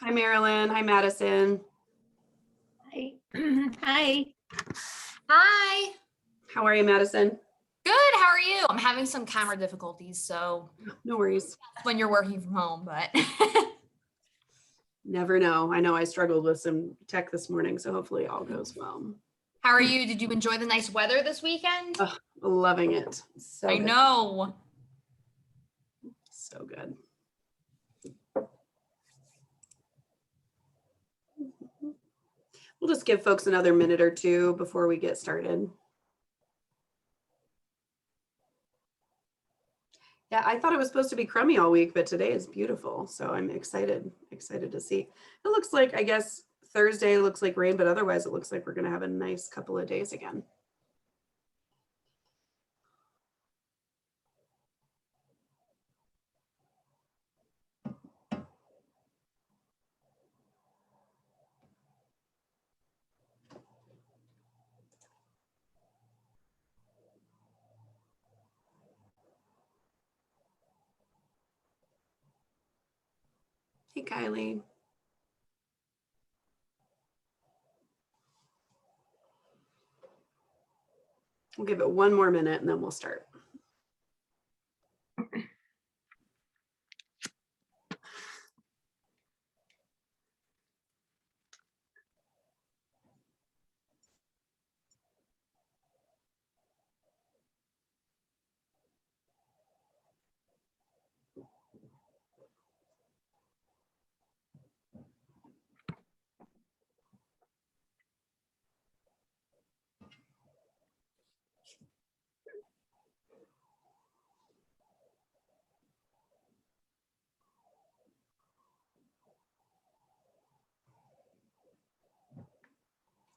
Hi, Marilyn. Hi, Madison. Hi. Hi. Hi. How are you, Madison? Good. How are you? I'm having some camera difficulties, so No worries. when you're working from home, but Never know. I know I struggled with some tech this morning, so hopefully all goes well. how are you? Did you enjoy the nice weather this weekend? Oh, loving it. So I good. know. So good. We'll just give folks another minute or two before we get started. Yeah, I thought it was supposed to be crummy all week, but today is beautiful. So I'm excited to see. It looks like, I guess, Thursday looks like rain, but otherwise it looks like we're going to have a nice couple of days again. Hey, Kylie. We'll give it one more minute and then we'll start.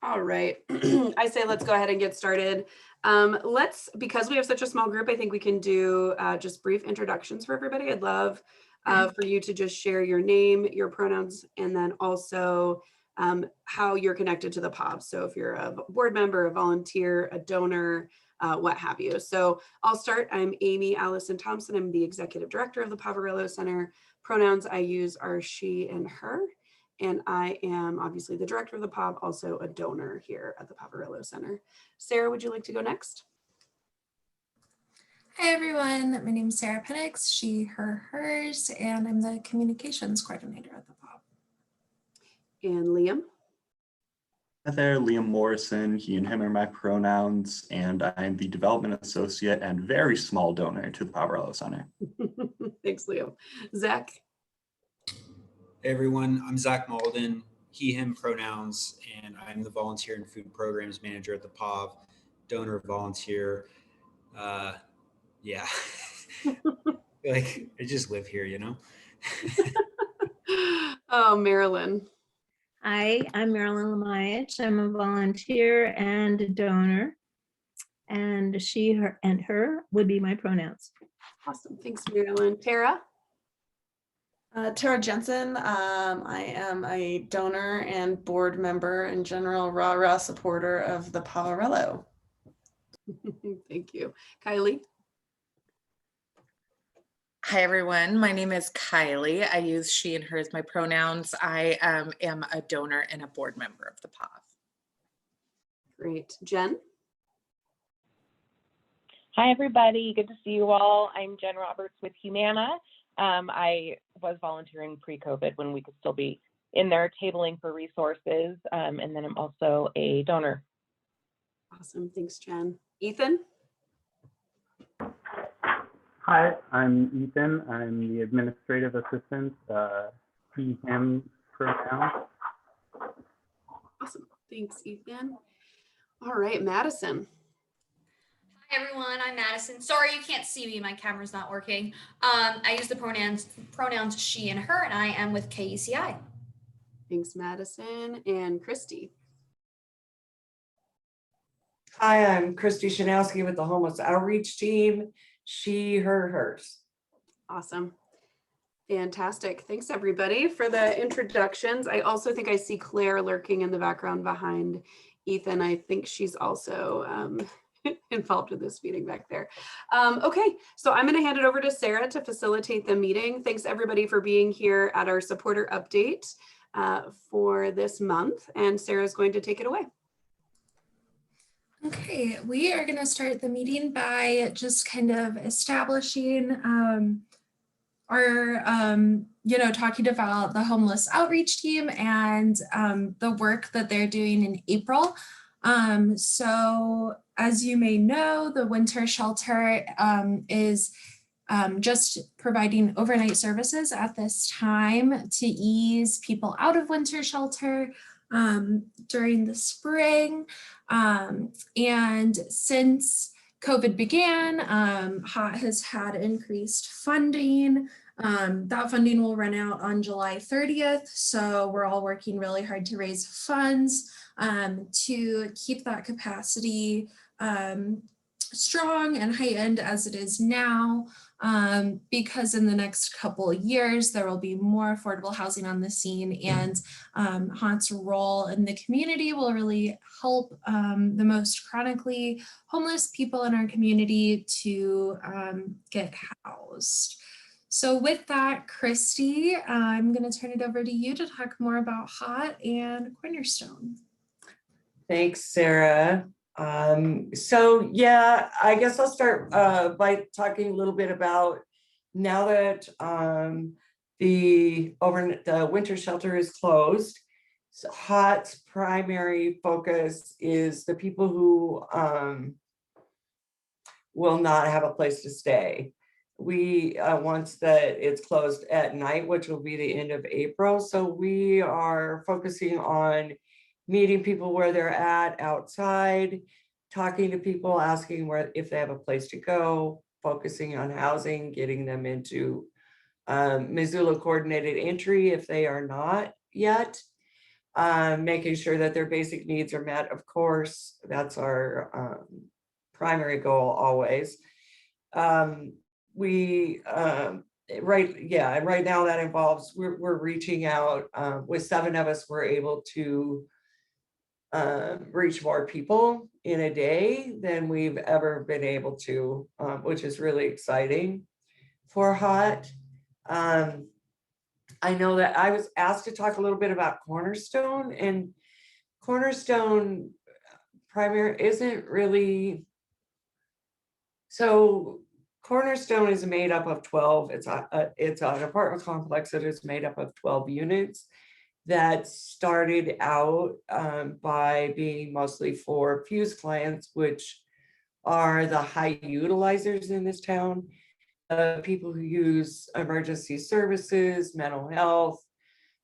All right, I say let's go ahead and get started. Because we have such a small group, I think we can do just brief introductions for everybody. I'd love for you to just share your name, your pronouns, and then also how you're connected to the POB. So if you're a board member, a volunteer, a donor, what have you. So I'll start. I'm Amy Allison Thompson. I'm the executive director of the Poverello Center. Pronouns I use are she and her. And I am obviously the director of the POB, also a donor here at the Poverello Center. Sarah, would you like to go next? Hi everyone, my name is Sarah Penix, she, her, hers, and I'm the communications coordinator at the POB. And Liam? Hi there, Liam Morrison. He and him are my pronouns, and I'm the development associate and very small donor to the Poverello Center. Thanks, Liam. Zach? Hey everyone, I'm Zach Malden, he, him pronouns, and I'm the volunteer and food programs manager at the POB, donor volunteer. Yeah, like I just live here, you know? Oh, Marilyn. Hi, I'm Marilyn Lamayich. I'm a volunteer and a donor. And she, her, and her would be my pronouns. Awesome. Thanks, Marilyn. Tara? Tara Jensen. I am a donor and board member and general rah-rah supporter of the Poverello. Thank you. Kylie? Hi, everyone. My name is Kylie. I use she and her as my pronouns. I am a donor and a board member of the POB. Great. Jen? Hi, everybody. Good to see you all. I'm Jen Roberts with Humana. I was volunteering pre-COVID when we could still be in there tabling for resources. And then I'm also a donor. Awesome. Thanks, Jen. Ethan? Hi, I'm Ethan. I'm the administrative assistant, he, him pronoun. Awesome. Thanks, Ethan. All right, Madison. Hi everyone, I'm Madison. Sorry you can't see me, my camera's not working. I use the pronouns she and her, and I am with KECI. Thanks, Madison. And Christy. Hi, I'm Christy Shanowski with the Homeless Outreach Team. She, her, hers. Awesome. Fantastic. Thanks, everybody, for the introductions. I also think I see Claire lurking in the background behind Ethan. I think she's also involved in this meeting back there. Okay, so I'm going to hand it over to Sarah to facilitate the meeting. Thanks everybody for being here at our supporter update for this month, and Sarah's going to take it away. Okay, we are going to start the meeting by just kind of establishing talking about the homeless outreach team and the work that they're doing in April. So as you may know, the winter shelter is just providing overnight services at this time to ease people out of winter shelter during the spring. And since COVID began, HOT has had increased funding. That funding will run out on July 30th. So we're all working really hard to raise funds to keep that capacity strong and heightened as it is now, because in the next couple of years, there will be more affordable housing on the scene, and HOT's role in the community will really help the most chronically homeless people in our community to get housed. So with that, Christy, I'm going to turn it over to you to talk more about HOT and Cornerstone. Thanks, Sarah. So yeah, I guess I'll start by talking a little bit about now that the winter shelter is closed. So HOT's primary focus is the people who will not have a place to stay. We once that it's closed at night, which will be the end of April. So we are focusing on meeting people where they're at outside, talking to people, asking if they have a place to go, focusing on housing, getting them into Missoula coordinated entry if they are not yet, making sure that their basic needs are met. Of course, that's our primary goal always. Right now that involves we're reaching out with 7 of us. We're able to reach more people in a day than we've ever been able to, which is really exciting for HOT. I know that I was asked to talk a little bit about Cornerstone, and Cornerstone primary isn't really, so Cornerstone is made up of 12, it's an apartment complex that is made up of 12 units that started out by being mostly for Fuse clients, which are the high utilizers in this town, people who use emergency services, mental health,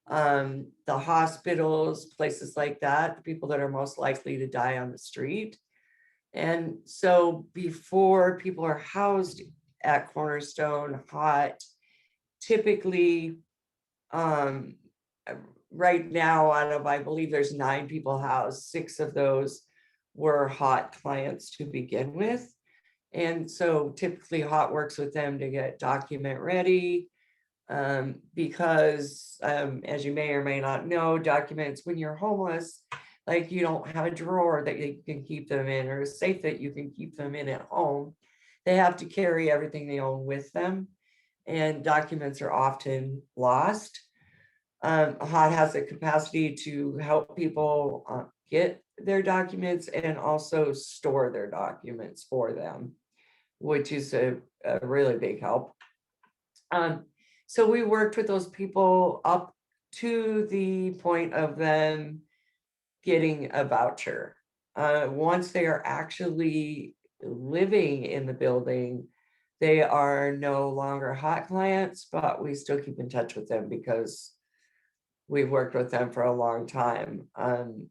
the hospitals, places like that, the people that are most likely to die on the street. And so before people are housed at Cornerstone, HOT typically, right now, out of, I believe there's 9 people housed, 6 of those were HOT clients to begin with. And so typically HOT works with them to get document ready, because as you may or may not know, documents when you're homeless, like you don't have a drawer that you can keep them in or a safe that you can keep them in at home. They have to carry everything they own with them, and documents are often lost. HOT has the capacity to help people get their documents and also store their documents for them, which is a really big help. So we worked with those people up to the point of them getting a voucher. Once they are actually living in the building, they are no longer HOT clients, but we still keep in touch with them because we've worked with them for a long time.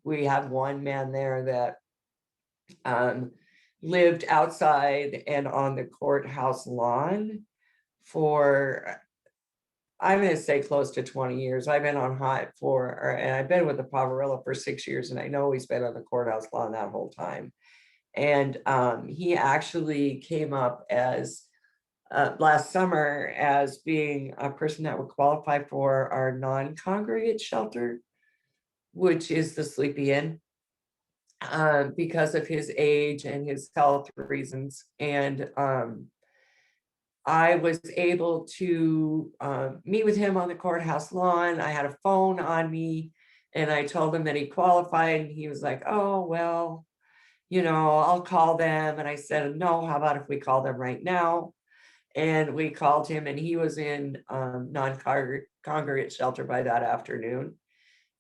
We have one man there that lived outside and on the courthouse lawn for, I'm going to say close to 20 years. I've been on HOT and I've been with the Poverello for 6 years, and I know he's been on the courthouse lawn that whole time. And he actually came up as last summer as being a person that would qualify for our non-congregate shelter, which is the Sleepy Inn. because of his age and his health reasons. And I was able to meet with him on the courthouse lawn. I had a phone on me and I told him that he qualified, and he was like, oh, well, you know, I'll call them. And I said, no, how about if we call them right now? And we called him, and he was in non-congregate shelter by that afternoon.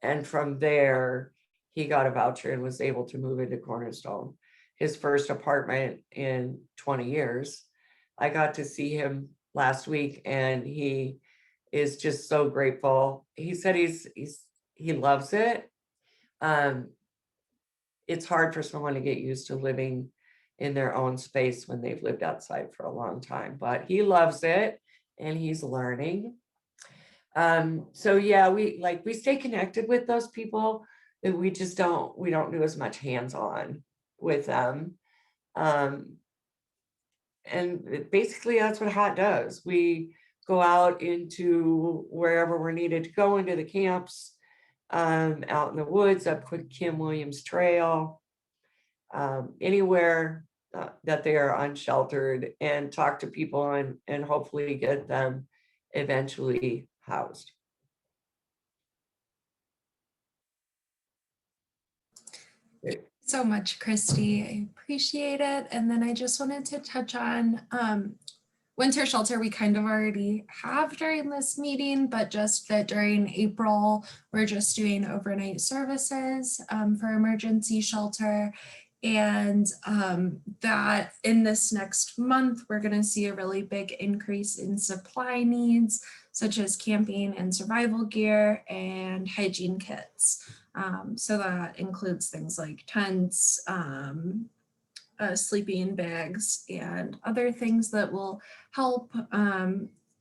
And from there, he got a voucher and was able to move into Cornerstone, his first apartment in 20 years. I got to see him last week, and he is just so grateful. He said he loves it. It's hard for someone to get used to living in their own space when they've lived outside for a long time, but he loves it and he's learning. So yeah, we stay connected with those people, and we don't do as much hands-on with them. And basically that's what HOT does. We go out into wherever we're needed to go, into the camps, out in the woods, up Kim Williams Trail, anywhere that they are unsheltered, and talk to people and hopefully get them eventually housed. So much, Christy. I appreciate it. And then I just wanted to touch on winter shelter. We kind of already have during this meeting, but just that during April, we're just doing overnight services for emergency shelter. And that in this next month, we're going to see a really big increase in supply needs, such as camping and survival gear and hygiene kits. So that includes things like tents, sleeping bags, and other things that will help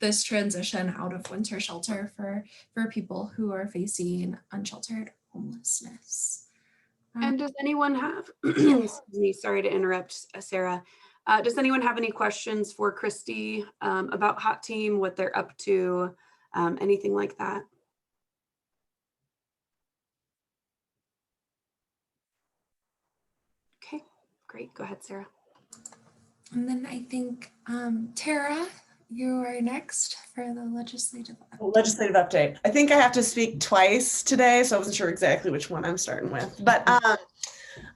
this transition out of winter shelter for people who are facing unsheltered homelessness. And does anyone have, excuse me, sorry to interrupt, Sarah. Does anyone have any questions for Christy about HOT Team, what they're up to, anything like that? Okay, great. Go ahead, Sarah. And then I think, Tara, you are next for the legislative update. Legislative update. I think I have to speak twice today, so I wasn't sure exactly which one I'm starting with. But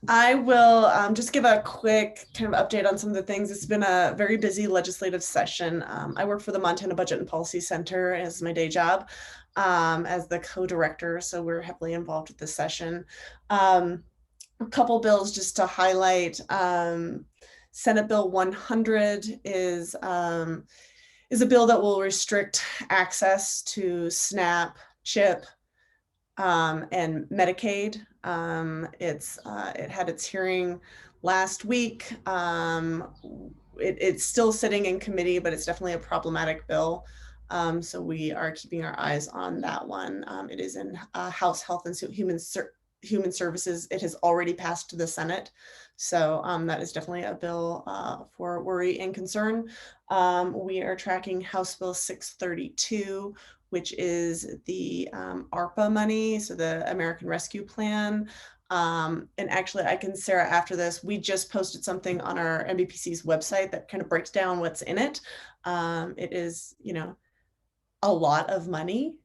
I will just give a quick kind of update on some of the things. It's been a very busy legislative session. I work for the Montana Budget and Policy Center as my day job as the co-director, so we're heavily involved with this session. A couple bills just to highlight. Senate Bill 100 is a bill that will restrict access to SNAP, CHIP, and Medicaid. It had its hearing last week. It's still sitting in committee, but it's definitely a problematic bill. So we are keeping our eyes on that one. It is in House Health and Human Services. It has already passed to the Senate. So that is definitely a bill for worry and concern. We are tracking House Bill 632, which is the ARPA money, so the American Rescue Plan. And actually, Sarah, after this, we just posted something on our MBPC's website that kind of breaks down what's in it. It is, a lot of money.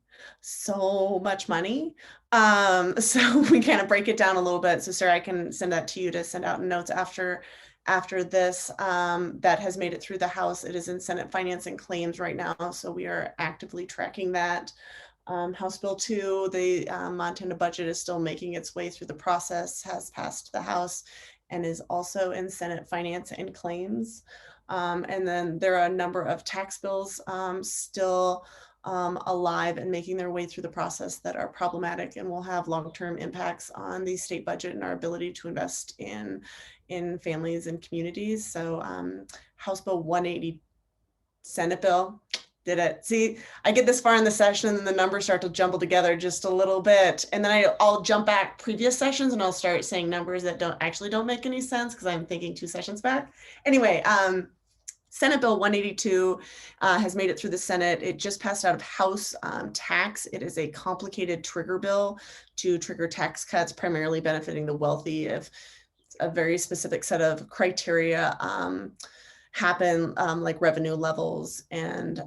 So much money. So we kind of break it down a little bit. So Sarah, I can send that to you to send out notes after this. That has made it through the House. It is in Senate Finance and Claims right now. So we are actively tracking that. House Bill 2, the Montana budget is still making its way through the process, has passed the House, and is also in Senate Finance and Claims. And then there are a number of tax bills still alive and making their way through the process that are problematic and will have long-term impacts on the state budget and our ability to invest in families and communities. So House Bill 180, Senate bill, did it. See, I get this far in the session and the numbers start to jumble together just a little bit. And then I'll jump back previous sessions and I'll start saying numbers that don't make any sense because I'm thinking 2 sessions back. Anyway, Senate Bill 182 has made it through the Senate. It just passed out of House tax. It is a complicated trigger bill to trigger tax cuts, primarily benefiting the wealthy if a very specific set of criteria happen, like revenue levels and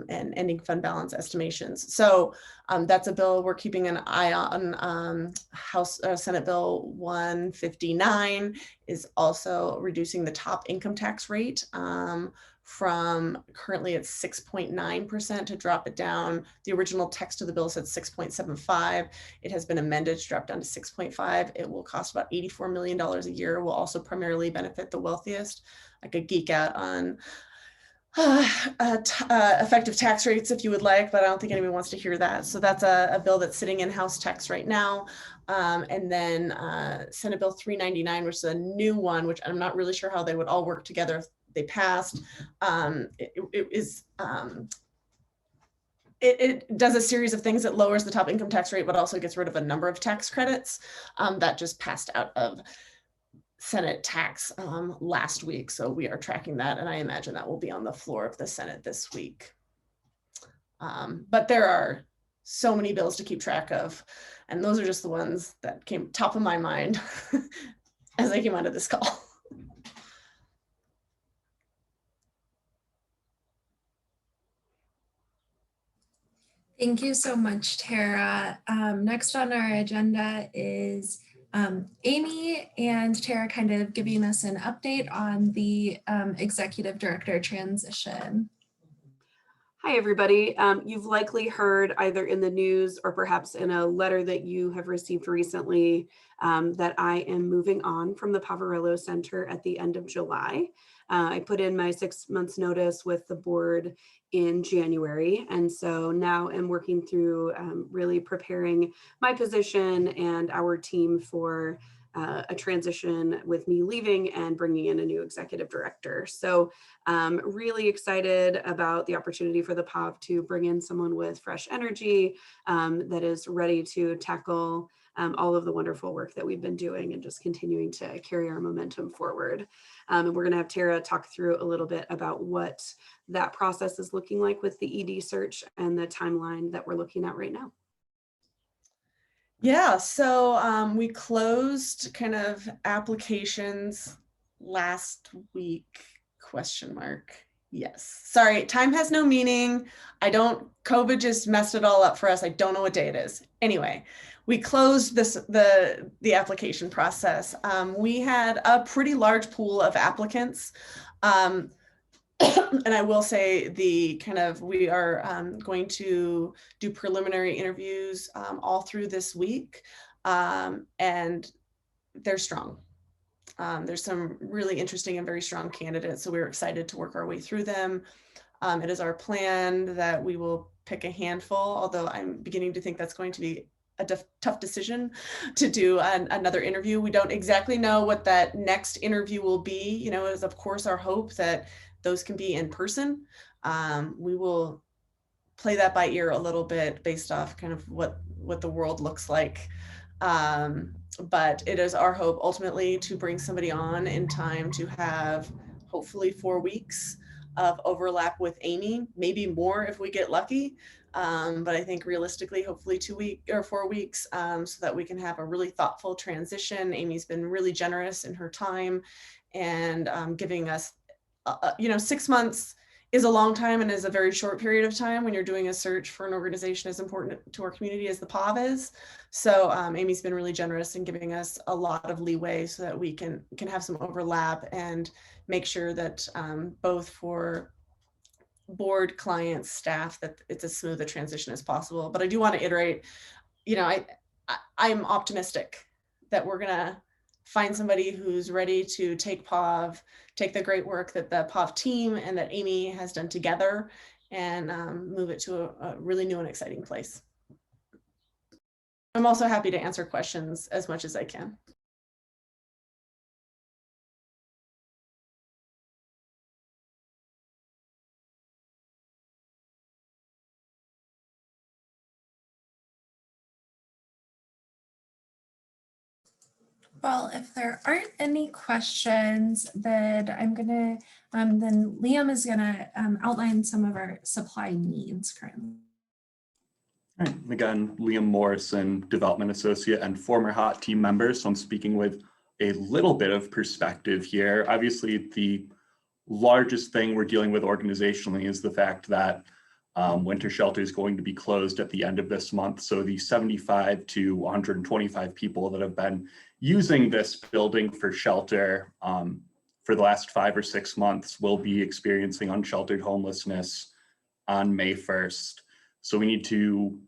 ending fund balance estimations. So that's a bill we're keeping an eye on. Senate Bill 159 is also reducing the top income tax rate from currently at 6.9% to drop it down. The original text of the bill said 6.75. It has been amended to drop down to 6.5. It will cost about $84 million a year. Will also primarily benefit the wealthiest. I could geek out on effective tax rates if you would like, but I don't think anyone wants to hear that. So that's a bill that's sitting in House text right now. And then Senate Bill 399, which is a new one, which I'm not really sure how they would all work together if they passed. It does a series of things that lowers the top income tax rate, but also gets rid of a number of tax credits that just passed out of Senate tax last week. So we are tracking that, and I imagine that will be on the floor of the Senate this week. But there are so many bills to keep track of, and those are just the ones that came top of my mind as I came onto this call. Thank you so much, Tara. Next on our agenda is Amy, and Tara kind of giving us an update on the executive director transition. Hi, everybody. You've likely heard either in the news or perhaps in a letter that you have received recently that I am moving on from the Poverello Center at the end of July. I put in my 6 months notice with the board in January. And so now I'm working through really preparing my position and our team for a transition with me leaving and bringing in a new executive director. So really excited about the opportunity for the POV to bring in someone with fresh energy that is ready to tackle all of the wonderful work that we've been doing and just continuing to carry our momentum forward. And we're going to have Tara talk through a little bit about what that process is looking like with the ED search and the timeline that we're looking at right now. Yeah, so we closed kind of applications last week, question mark. Yes, sorry, time has no meaning. COVID just messed it all up for us. I don't know what day it is. Anyway, we closed the application process. We had a pretty large pool of applicants. And I will say we are going to do preliminary interviews all through this week, and they're strong. There's some really interesting and very strong candidates, so we're excited to work our way through them. It is our plan that we will pick a handful, although I'm beginning to think that's going to be a tough decision to do another interview. We don't exactly know what that next interview will be. You know, it is of course our hope that those can be in person. We will play that by ear a little bit based off kind of what the world looks like. But it is our hope ultimately to bring somebody on in time to have hopefully 4 weeks of overlap with Amy, maybe more if we get lucky. But I think realistically, hopefully 2 weeks or 4 weeks so that we can have a really thoughtful transition. Amy's been really generous in her time and giving us 6 months is a long time and is a very short period of time when you're doing a search for an organization as important to our community as the POV is. So Amy's been really generous in giving us a lot of leeway so that we can have some overlap and make sure that both for board, clients, staff, that it's as smooth a transition as possible. But I do want to iterate, I'm optimistic that we're gonna find somebody who's ready to take POV, take the great work that the POV team and that Amy has done together and move it to a really new and exciting place. I'm also happy to answer questions as much as I can. Well, if there aren't any questions, then then Liam is gonna outline some of our supply needs currently. All right, again, Liam Morrison, Development Associate and former HOT team member. So I'm speaking with a little bit of perspective here. Obviously, the largest thing we're dealing with organizationally is the fact that winter shelter is going to be closed at the end of this month. So the 75 to 125 people that have been using this building for shelter for the last 5 or 6 months will be experiencing unsheltered homelessness on May 1st. So we need to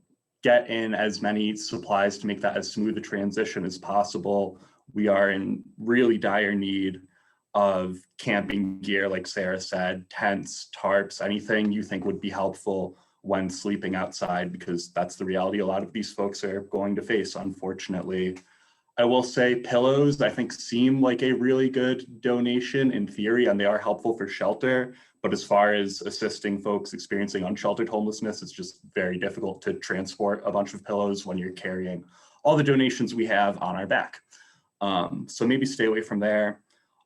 get in as many supplies to make that as smooth a transition as possible. We are in really dire need of camping gear, like Sarah said, tents, tarps, anything you think would be helpful when sleeping outside, because that's the reality a lot of these folks are going to face, unfortunately. I will say pillows, I think, seem like a really good donation in theory, and they are helpful for shelter. But as far as assisting folks experiencing unsheltered homelessness, it's just very difficult to transport a bunch of pillows when you're carrying all the donations we have on our back. So maybe stay away from there.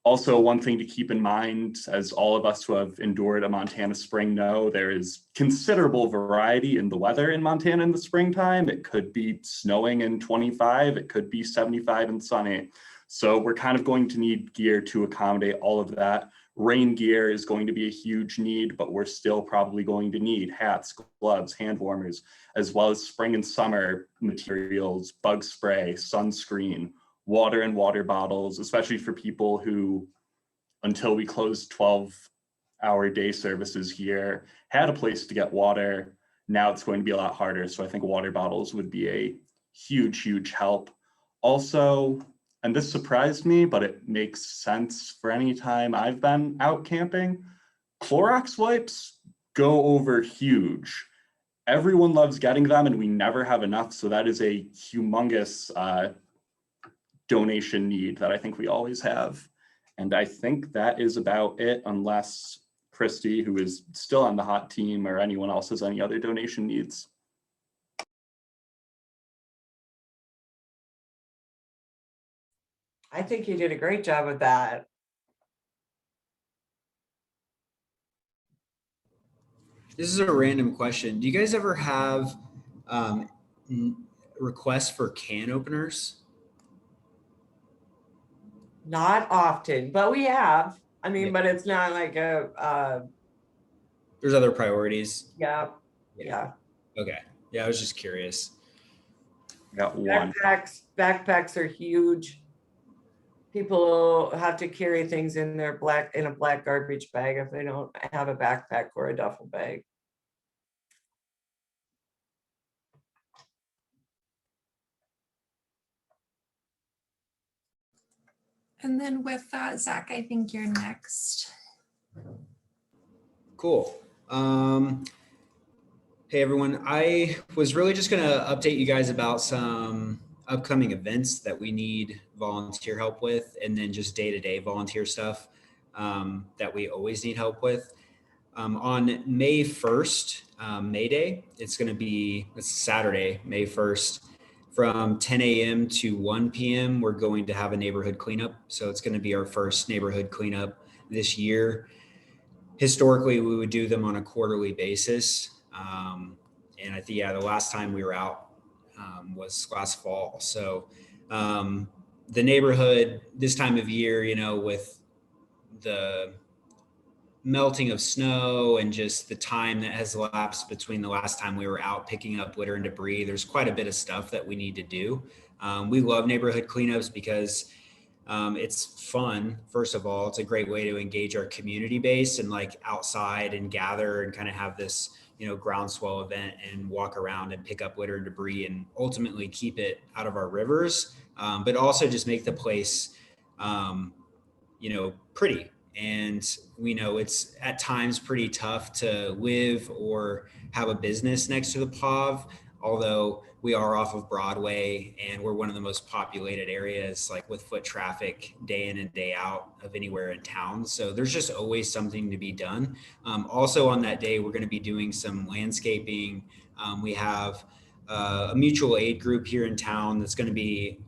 Also, one thing to keep in mind, as all of us who have endured a Montana spring know, there is considerable variety in the weather in Montana in the springtime. It could be snowing in 25, it could be 75 and sunny. So we're kind of going to need gear to accommodate all of that. Rain gear is going to be a huge need, but we're still probably going to need hats, gloves, hand warmers, as well as spring and summer materials, bug spray, sunscreen, water and water bottles, especially for people who, until we closed 12-hour day services here, had a place to get water. Now it's going to be a lot harder. So I think water bottles would be a huge, huge help. Also, and this surprised me, but it makes sense for any time I've been out camping, Clorox wipes go over huge. Everyone loves getting them and we never have enough. So that is a humongous donation need that I think we always have. And I think that is about it, unless Christy, who is still on the HOT team, or anyone else has any other donation needs. I think you did a great job with that. This is a random question. Do you guys ever have requests for can openers? Not often, but we have. I mean, Yeah. but it's not like a, There's other priorities. yeah. Okay. Yeah, I was just curious. Got one. Backpacks are huge. People have to carry things in a black garbage bag if they don't have a backpack or a duffel bag. And then with that, Zach, I think you're next. Cool. Hey everyone, I was really just gonna update you guys about some upcoming events that we need volunteer help with, and then just day-to-day volunteer stuff that we always need help with. On May 1st, May Day, it's Saturday, May 1st, from 10 a.m. to 1 p.m. We're going to have a neighborhood cleanup. So it's going to be our first neighborhood cleanup this year. Historically, we would do them on a quarterly basis. And I think, the last time we were out was last fall. So the neighborhood this time of year, with the melting of snow and just the time that has elapsed between the last time we were out picking up litter and debris, there's quite a bit of stuff that we need to do. We love neighborhood cleanups because it's fun. First of all, it's a great way to engage our community base and outside and gather and kind of have this, groundswell event and walk around and pick up litter and debris and ultimately keep it out of our rivers, but also just make the place, pretty. And we know it's at times pretty tough to live or have a business next to the POV, although we are off of Broadway and we're one of the most populated areas, with foot traffic day in and day out of anywhere in town. So there's just always something to be done. Also on that day, we're going to be doing some landscaping. We have a mutual aid group here in town that's going to be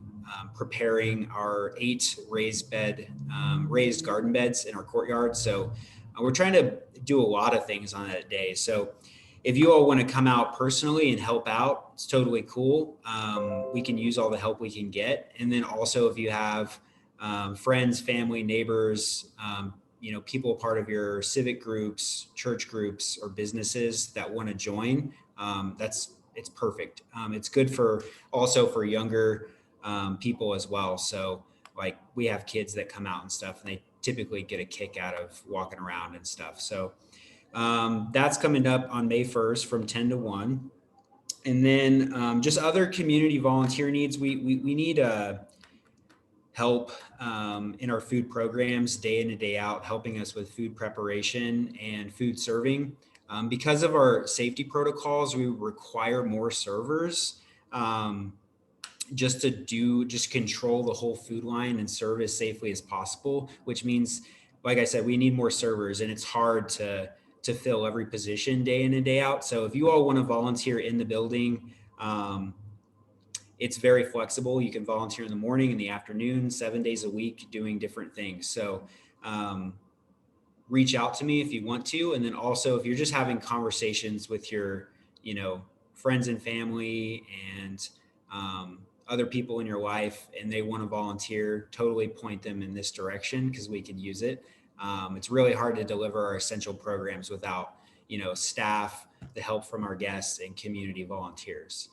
preparing our 8 raised garden beds in our courtyard. So we're trying to do a lot of things on that day. So if you all want to come out personally and help out, it's totally cool. We can use all the help we can get. And then also if you have friends, family, neighbors, people part of your civic groups, church groups, or businesses that want to join, it's perfect. It's good for younger people as well. So like we have kids that come out and stuff, and they typically get a kick out of walking around and stuff. So that's coming up on May 1st from 10 to 1. And then just other community volunteer needs. We need help in our food programs day in and day out, helping us with food preparation and food serving. Because of our safety protocols, we require more servers just control the whole food line and serve as safely as possible, which means, like I said, we need more servers, and it's hard to fill every position day in and day out. So if you all want to volunteer in the building, it's very flexible. You can volunteer in the morning, in the afternoon, 7 days a week, doing different things. So reach out to me if you want to. And then also if you're just having conversations with your, friends and family and other people in your life, and they want to volunteer, totally point them in this direction because we can use it. It's really hard to deliver our essential programs without, staff, the help from our guests, and community volunteers.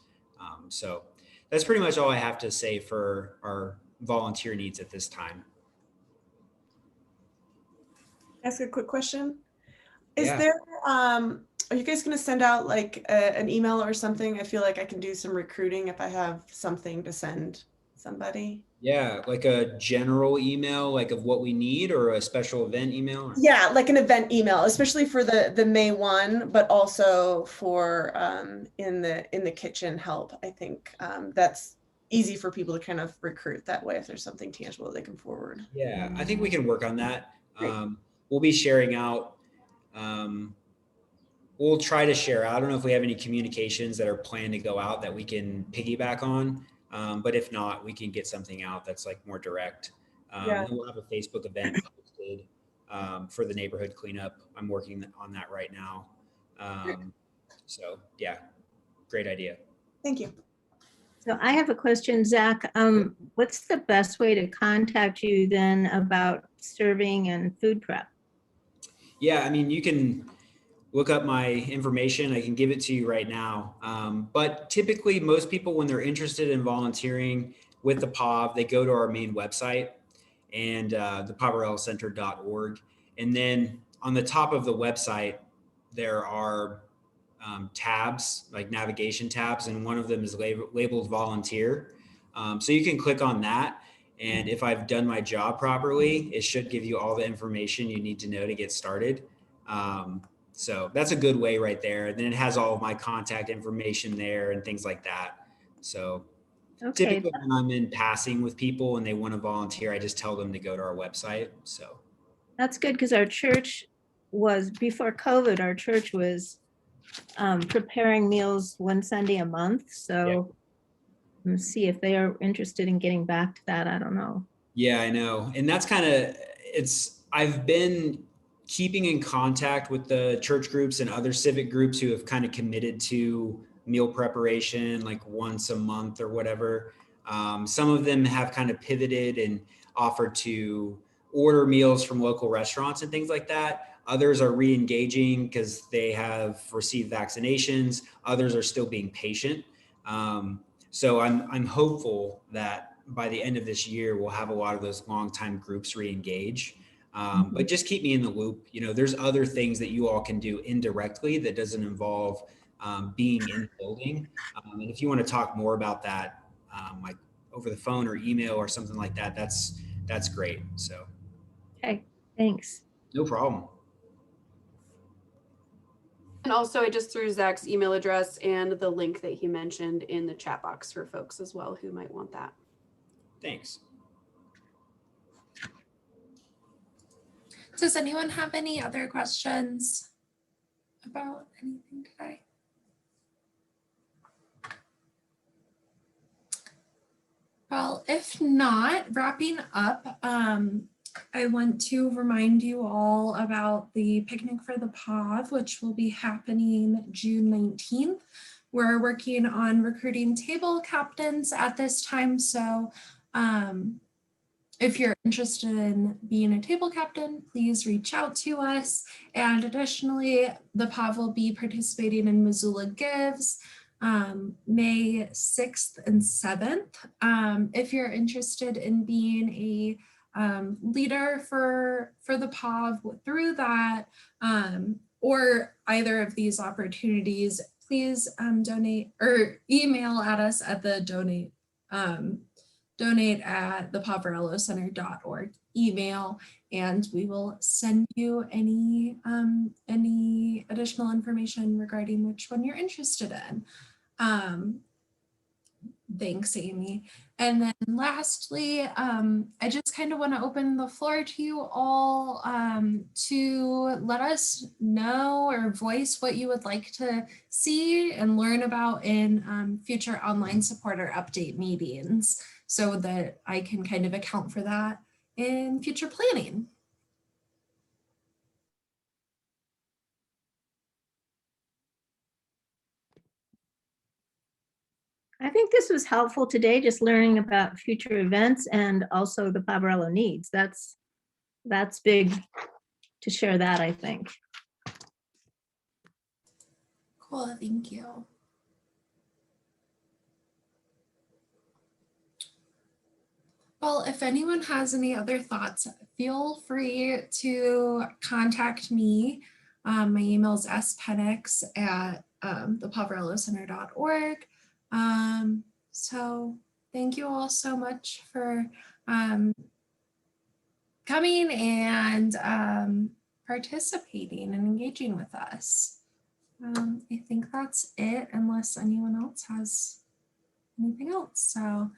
So that's pretty much all I have to say for our volunteer needs at this time. Ask a quick question. Yeah. Are you guys going to send out like an email or something? I feel like I can do some recruiting if I have something to send somebody. Yeah, like a general email, like of what we need, or a special event email? Or... Yeah, like an event email, especially for the May 1, but also for in the kitchen help. I think that's easy for people to kind of recruit that way if there's something tangible they can forward. Yeah, I think we can work on that. We'll be sharing out. We'll try to share. I don't know if we have any communications that are planned to go out that we can piggyback on. But if not, we can get something out that's like more direct. We'll have a Facebook event posted for the neighborhood cleanup. I'm working on that right now. So yeah, great idea. Thank you. So I have a question, Zach. What's the best way to contact you then about serving and food prep? Yeah, I mean, you can look up my information. I can give it to you right now. But typically most people, when they're interested in volunteering with the POV, they go to our main website and the poverellascenter.org. And then on the top of the website, there are tabs, like navigation tabs, and one of them is labeled volunteer. So you can click on that. And if I've done my job properly, it should give you all the information you need to know to get started. So that's a good way right there. And then it has all of my contact information there and things like that. So typically when I'm in passing with people and they want to volunteer, I just tell them to go to our website. So that's good, because our church was, before COVID, our church was preparing meals one Sunday a month. So let's see if they are interested in getting back to that. I don't know. Yeah, I know. And that's kind of, I've been keeping in contact with the church groups and other civic groups who have kind of committed to meal preparation like once a month or whatever. Some of them have kind of pivoted and offered to order meals from local restaurants and things like that. Others are re-engaging because they have received vaccinations. Others are still being patient. So I'm hopeful that by the end of this year, we'll have a lot of those longtime groups re-engage. But just keep me in the loop. There's other things that you all can do indirectly that doesn't involve being in the building. And if you want to talk more about that, like over the phone or email or something like that, that's great. So. Okay, thanks. No problem. And also I just threw Zach's email address and the link that he mentioned in the chat box for folks as well who might want that. Thanks. Does anyone have any other questions about anything today? Well, Well, if not, wrapping up, I want to remind you all about the Picnic for the POV, which will be happening June 19th. We're working on recruiting table captains at this time. So if you're interested in being a table captain, please reach out to us. And additionally, the POV will be participating in Missoula Gives May 6th and 7th. If you're interested in being a leader for the POV through that, or either of these opportunities, please donate or email at us at the donate at thepoverellocenter.org email, and we will send you any additional information regarding which one you're interested in. Thanks, Amy. And then lastly, I just kind of want to open the floor to you all to let us know or voice what you would like to see and learn about in future online supporter update meetings, so that I can kind of account for that in future planning. I think this was helpful today, just learning about future events and also the Poverello needs. That's big to share that, I think. Cool, thank you. Well, if anyone has any other thoughts, feel free to contact me. My email is spenix@thepoverellocenter.org. So thank you all so much for coming and participating and engaging with us. I think that's it, unless anyone else has anything else. So